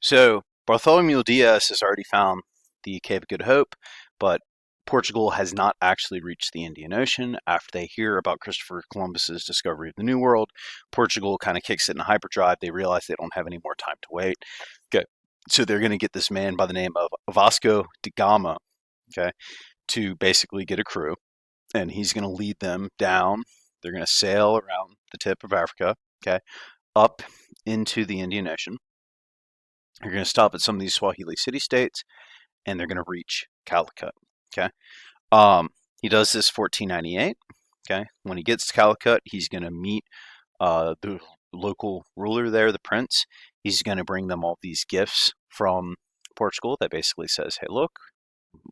So Bartholomew Diaz has already found the Cape of Good Hope, but Portugal has not actually reached the Indian Ocean. After they hear about Christopher Columbus's discovery of the New World, Portugal kind of kicks it in hyperdrive. They realize they don't have any more time to wait. Okay, so they're going to get this man by the name of Vasco da Gama, okay, to basically get a crew, and he's going to lead them down. They're going to sail around the tip of Africa, okay, up into the Indian Ocean. They're going to stop at some of these Swahili city-states, and they're going to reach Calicut. Okay. He does this 1498. Okay. When he gets to Calicut, he's going to meet the local ruler there, the prince. He's going to bring them all these gifts from Portugal that basically says, hey, look,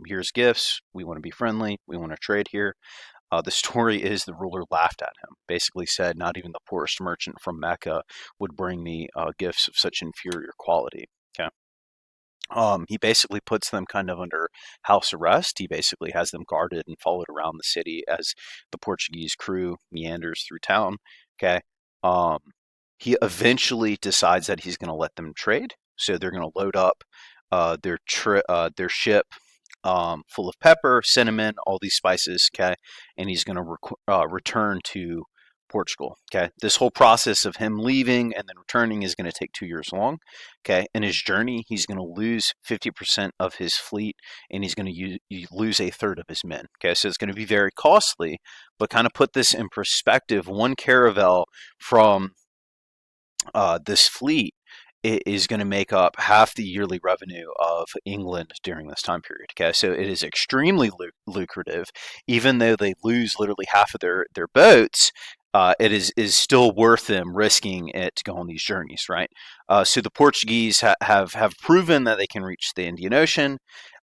here's gifts. We want to be friendly. We want to trade here. The story is the ruler laughed at him, basically said not even the poorest merchant from Mecca would bring me gifts of such inferior quality. Okay. He basically puts them kind of under house arrest. He basically has them guarded and followed around the city as the Portuguese crew meanders through town. Okay. Um, he eventually decides that he's going to let them trade. So they're going to load up their ship full of pepper, cinnamon, all these spices. Okay. And he's going to return to Portugal. Okay. This whole process of him leaving and then returning is going to take 2 years long. Okay. In his journey, he's going to lose 50% of his fleet and he's going to lose a third of his men. Okay. So it's going to be very costly, but kind of put this in perspective, one caravel from this fleet is going to make up half the yearly revenue of England during this time period. Okay, so it is extremely lucrative, even though they lose literally half of their boats. It is still worth them risking it to go on these journeys, right? So the Portuguese have proven that they can reach the Indian Ocean.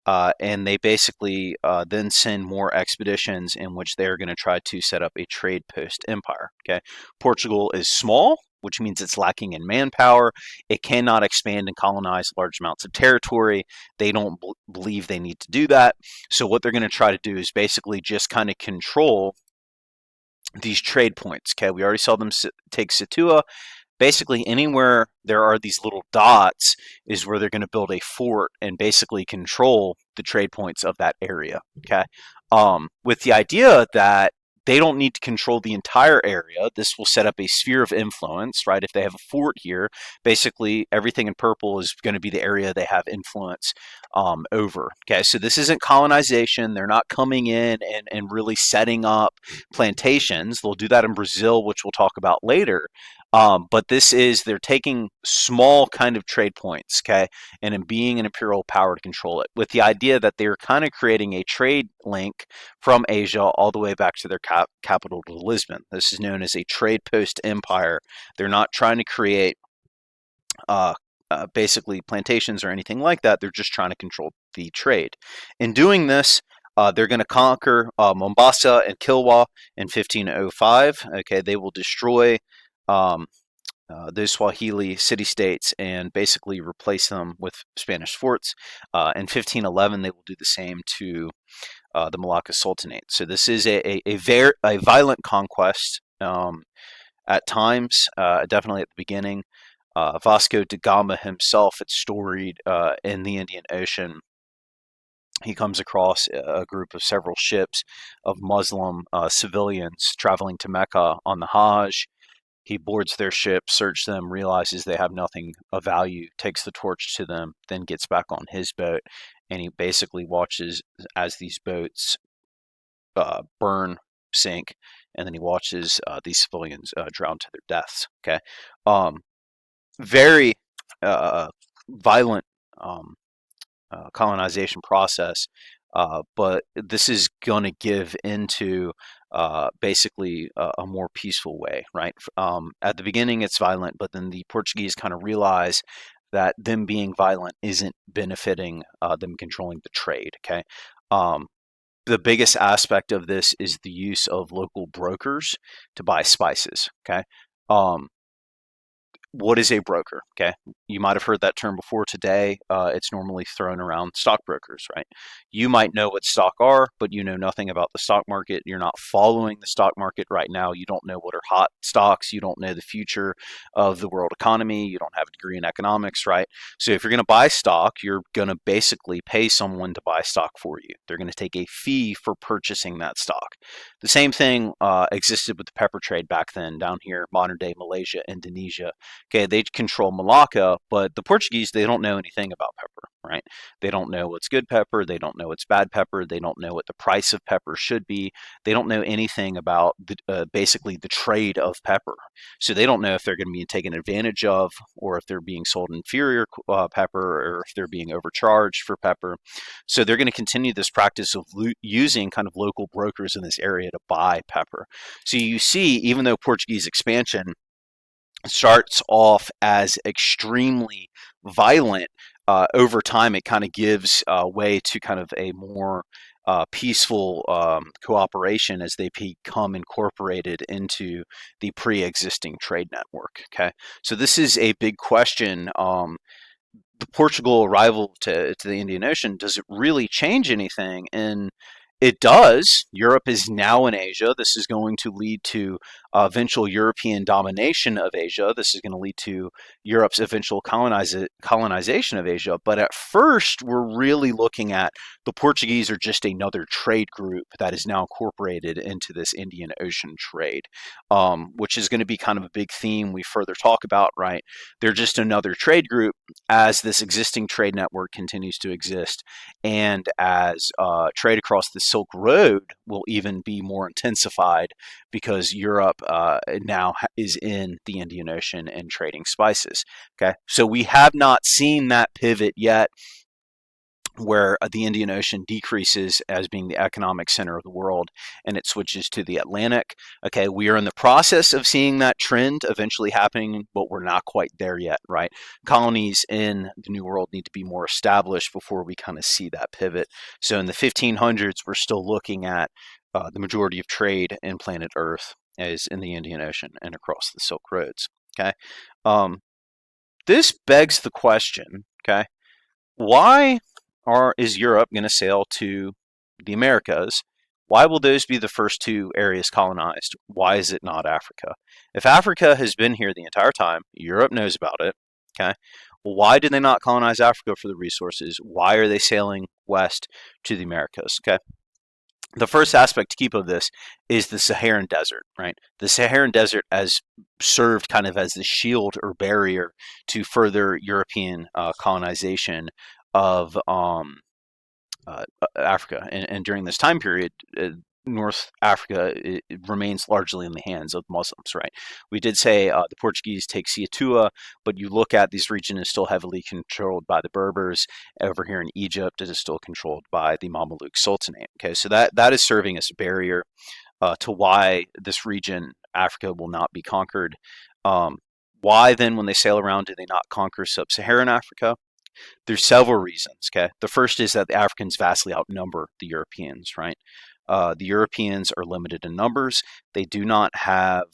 And they basically then send more expeditions in which they are going to try to set up a trade post empire. Okay, Portugal is small, which means it's lacking in manpower. It cannot expand and colonize large amounts of territory. They don't believe they need to do that. So what they're going to try to do is basically just kind of control these trade points. Okay, we already saw them take Situa. Basically, anywhere there are these little dots is where they're going to build a fort and basically control the trade points of that area. Okay, with the idea that they don't need to control the entire area. This will set up a sphere of influence, right? If they have a fort here, basically everything in purple is going to be the area they have influence over. Okay, so this isn't colonization. They're not coming in and really setting up plantations. They'll do that in Brazil, which we'll talk about later. But they're taking small kind of trade points, okay, and in being an imperial power to control it, with the idea that they're kind of creating a trade link from Asia all the way back to their capital to Lisbon. This is known as a trade post empire. They're not trying to create basically plantations or anything like that. They're just trying to control the trade. In doing this, they're going to conquer Mombasa and Kilwa in 1505. Okay, they will destroy those Swahili city-states and basically replace them with Spanish forts. In 1511, they will do the same to the Malacca Sultanate. So this is a violent conquest at times, definitely at the beginning. Vasco da Gama himself, it's storied in the Indian Ocean. He comes across a group of several ships of Muslim civilians traveling to Mecca on the Hajj. He boards their ship, searches them, realizes they have nothing of value, takes the torch to them, then gets back on his boat, and he basically watches as these boats burn, sink, and then he watches these civilians drown to their deaths. Okay, very violent colonization process, but this is going to give into basically a more peaceful way, right? At the beginning, it's violent, but then the Portuguese kind of realize that them being violent isn't benefiting them controlling the trade. Okay. The biggest aspect of this is the use of local brokers to buy spices. Okay. what is a broker? Okay, you might have heard that term before today. It's normally thrown around stockbrokers, right? You might know what stock are, but you know nothing about the stock market. You're not following the stock market right now. You don't know what are hot stocks. You don't know the future of the world economy. You don't have a degree in economics, right? So if you're going to buy stock, you're going to basically pay someone to buy stock for you. They're going to take a fee for purchasing that stock. The same thing existed with the pepper trade back then down here, modern day Malaysia, Indonesia. Okay, they control Malacca, but the Portuguese, they don't know anything about pepper, right? They don't know what's good pepper. They don't know what's bad pepper. They don't know what the price of pepper should be. They don't know anything about basically the trade of pepper. So they don't know if they're going to be taken advantage of, or if they're being sold inferior pepper, or if they're being overcharged for pepper. So they're going to continue this practice of using kind of local brokers in this area to buy pepper. So you see, even though Portuguese expansion starts off as extremely violent, over time it kind of gives way to kind of a more peaceful cooperation as they become incorporated into the pre-existing trade network. Okay, so this is a big question. The Portugal arrival to the Indian Ocean, does it really change anything? And it does. Europe is now in Asia. This is going to lead to eventual European domination of Asia. This is going to lead to Europe's eventual colonization of Asia. But at first, we're really looking at the Portuguese are just another trade group that is now incorporated into this Indian Ocean trade, which is going to be kind of a big theme we further talk about, right? They're just another trade group as this existing trade network continues to exist, and as trade across the Silk Road will even be more intensified because Europe now is in the Indian Ocean and trading spices. Okay, so we have not seen that pivot yet, where the Indian Ocean decreases as being the economic center of the world and it switches to the Atlantic. Okay, we are in the process of seeing that trend eventually happening, but we're not quite there yet, right? Colonies in the New World need to be more established before we kind of see that pivot. So in the 1500s, we're still looking at the majority of trade in planet Earth is in the Indian Ocean and across the Silk Roads. Okay, um, this begs the question. Okay, why is Europe going to sail to the Americas? Why will those be the first two areas colonized? Why is it not Africa? If Africa has been here the entire time, Europe knows about it. Okay, well, why did they not colonize Africa for the resources? Why are they sailing west to the Americas? Okay, the first aspect to keep of this is the Saharan Desert, right? The Saharan Desert has served kind of as the shield or barrier to further European colonization of Africa. And during this time period, North Africa remains largely in the hands of Muslims, right? We did say the Portuguese take Ceuta, but you look at this region is still heavily controlled by the Berbers. Over here in Egypt, it is still controlled by the Mamluk Sultanate. Okay, so that is serving as a barrier to why this region, Africa, will not be conquered. Why then, when they sail around, do they not conquer sub-Saharan Africa? There's several reasons. Okay, the first is that the Africans vastly outnumber the Europeans. Right, the Europeans are limited in numbers. They do not have.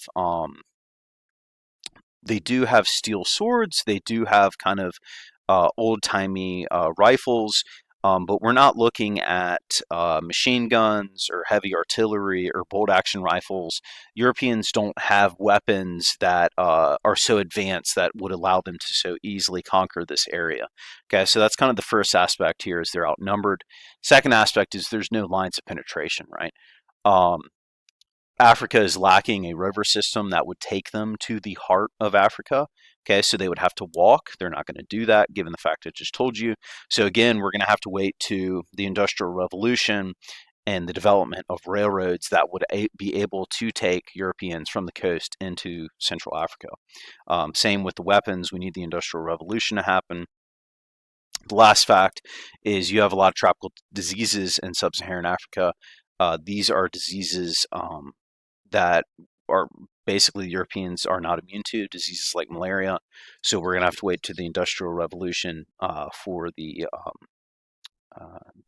They do have steel swords. They do have kind of old timey rifles. But we're not looking at machine guns or heavy artillery or bolt action rifles. Europeans don't have weapons that are so advanced that would allow them to so easily conquer this area. Okay, so that's kind of the first aspect here is they're outnumbered. Second aspect is there's no lines of penetration, right? Um, Africa is lacking a river system that would take them to the heart of Africa. Okay, so they would have to walk. They're not going to do that given the fact I just told you. So again, we're going to have to wait to the Industrial Revolution and the development of railroads that would be able to take Europeans from the coast into Central Africa. Same with the weapons. We need the Industrial Revolution to happen. The last fact is you have a lot of tropical diseases in sub-Saharan Africa. These are diseases that are basically Europeans are not immune to, diseases like malaria. So we're going to have to wait to the Industrial Revolution for the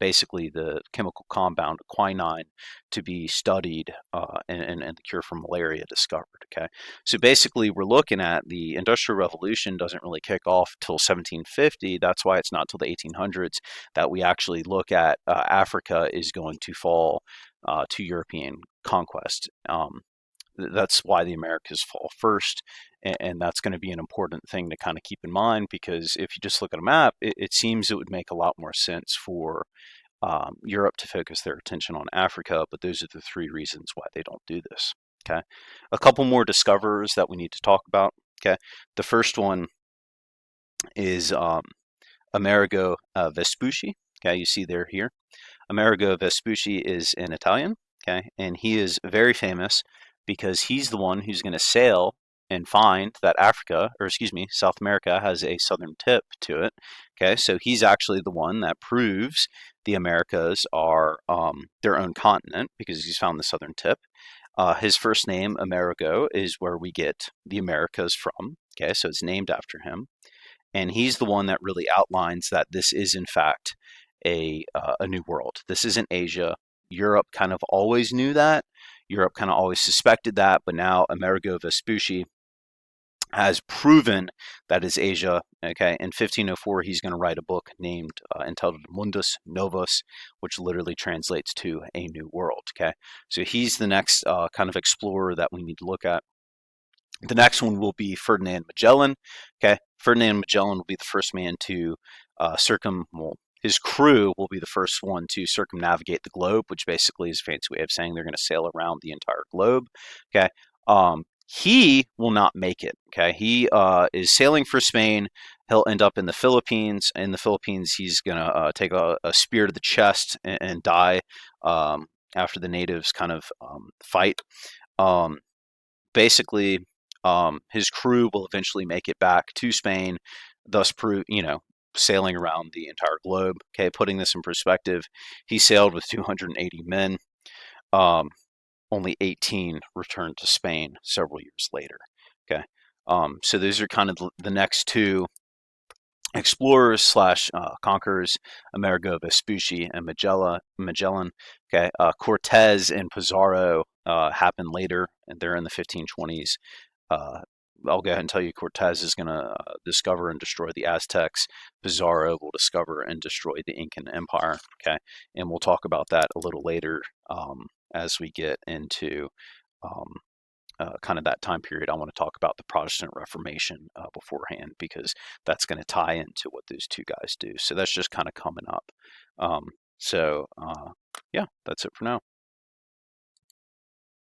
basically the chemical compound quinine to be studied and the cure for malaria discovered. Okay, so basically we're looking at the Industrial Revolution doesn't really kick off till 1750. That's why it's not till the 1800s that we actually look at Africa is going to fall to European conquest. That's why the Americas fall first, and that's going to be an important thing to kind of keep in mind, because if you just look at a map, it seems it would make a lot more sense for Europe to focus their attention on Africa, but those are the three reasons why they don't do this. Okay, a couple more discoverers that we need to talk about. Okay, the first one is Amerigo Vespucci. Okay, you see there here. Amerigo Vespucci is an Italian, okay, and he is very famous because he's the one who's going to sail and find that Africa, or excuse me, South America has a southern tip to it. Okay, so he's actually the one that proves the Americas are their own continent because he's found the southern tip. His first name, Amerigo, is where we get the Americas from. Okay, so it's named after him, and he's the one that really outlines that this is in fact a new world. This isn't Asia. Europe kind of always knew that. Europe kind of always suspected that, but now Amerigo Vespucci has proven that is Asia. Okay, in 1504 he's going to write a book named entitled Mundus Novus, which literally translates to a new world. Okay, so he's the next kind of explorer that we need to look at. The next one will be Ferdinand Magellan. Okay, Ferdinand Magellan will be the first man to well, his crew will be the first one to circumnavigate the globe, which basically is a fancy way of saying they're going to sail around the entire globe. Okay, he will not make it. Okay, he is sailing for Spain. He'll end up in the Philippines. In the Philippines, he's going to take a spear to the chest and die after the natives kind of fight. Basically, his crew will eventually make it back to Spain, thus sailing around the entire globe. Okay, putting this in perspective, he sailed with 280 men. Um, Only 18 returned to Spain several years later. Okay, so those are kind of the next two explorers slash conquerors, Amerigo Vespucci and Magellan. Okay, Cortez and Pizarro happened later, and they're in the 1520s. I'll go ahead and tell you, Cortez is going to discover and destroy the Aztecs. Pizarro will discover and destroy the Incan Empire. Okay, and we'll talk about that a little later as we get into um, kind of that time period. I want to talk about the Protestant Reformation beforehand, because that's going to tie into what those two guys do. So that's just kind of coming up. Yeah, that's it for now.